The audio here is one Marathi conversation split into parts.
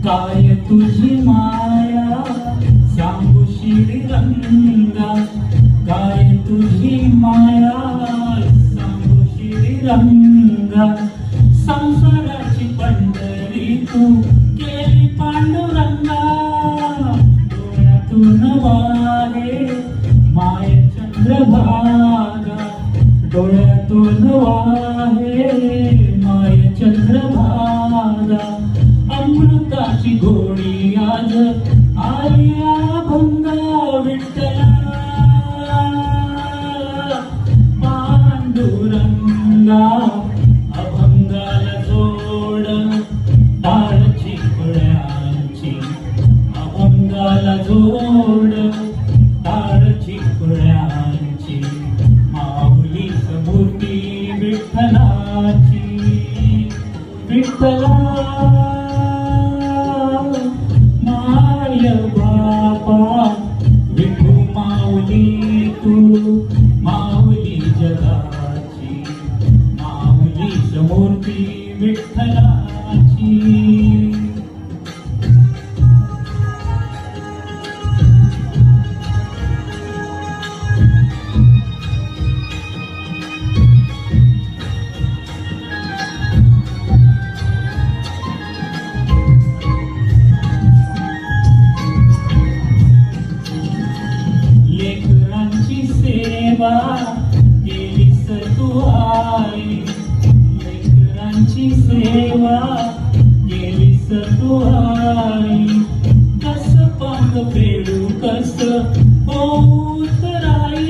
काय तुझी माया सांगू श्रीरंगा, काय तुझी माया सांगू श्रीरंगा, संसाराची पंढरी तू केली पांडुरंगा, डोळ्यातून वाहे माय चंद्रभागा, डोळ्यातून वाहे माय चंद्रभागा, अमृताची गोडी आज आली अभंगा विठ्ठला, पांडुरंगा अभंगाला जोड टाळ चिपळ्यांची, अभंगाला जोड टाळ चिपळ्यांची, माऊली समूर्ती विठ्ठलाची, विठ्ठला माय बापा विठू माऊली तू, माऊली जगाची, माऊली समूर्ती विठ्ठलाची. केलीस तू आई, लेकरांची सेवा केलीस तू आई, कस पांग फेडू कस उतराई,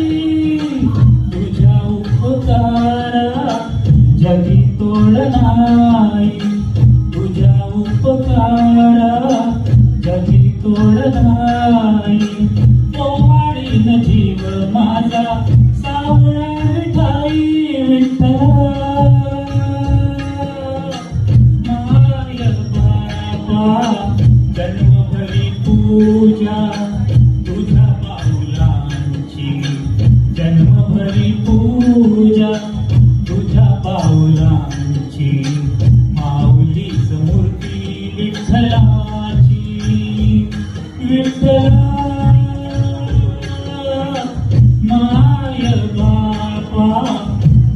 तुझ्या उपकारा जगी तोड नाही, तुझ्या उपकारा जगी तोड नाही, ओवाळीन जीव माझा सावळा विठाई विठ्ठला, माय बापा जन्मभरी पूजा तुझ्या पाऊलांची, जन्मभरी पूजा तुझ्या पाऊलांची, माऊली समूर्ती विठ्ठलाची, विठ्ठला माय बापा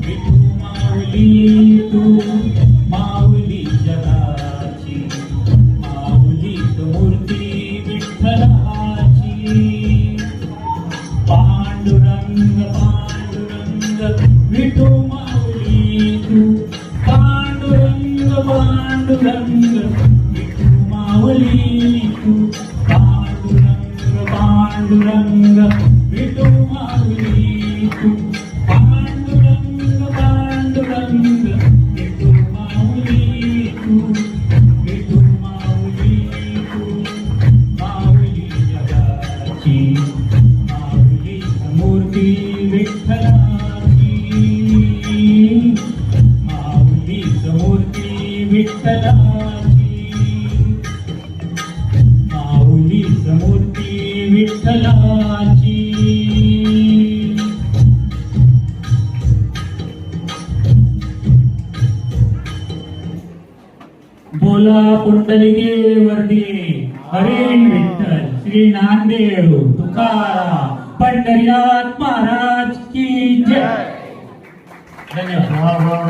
विठू माऊली तू, माऊली जगाची, माऊली मूर्ती विठ्ठलाची, पांडुरंग पांडुरंग विठू माऊली तू, पांडुरंग पांडुरंग विठू माऊली तू, पांडुरंग पांडुरंग विठू माऊली तू, पांडुरंग पांडुरंग विठू माऊली तू, विठू माऊली तू, माऊली जगाची, माऊली मूर्ती विठ्ठलाची, माऊली मूर्ती विठ्ठलाची, माऊली मूर्ती विठ्ठलाची. बोला पुंडलिके वर्दी हरे विठ्ठल, श्री नामदेव तुकाराम पंढरीनाथ महाराज की जय. धन्यवाद.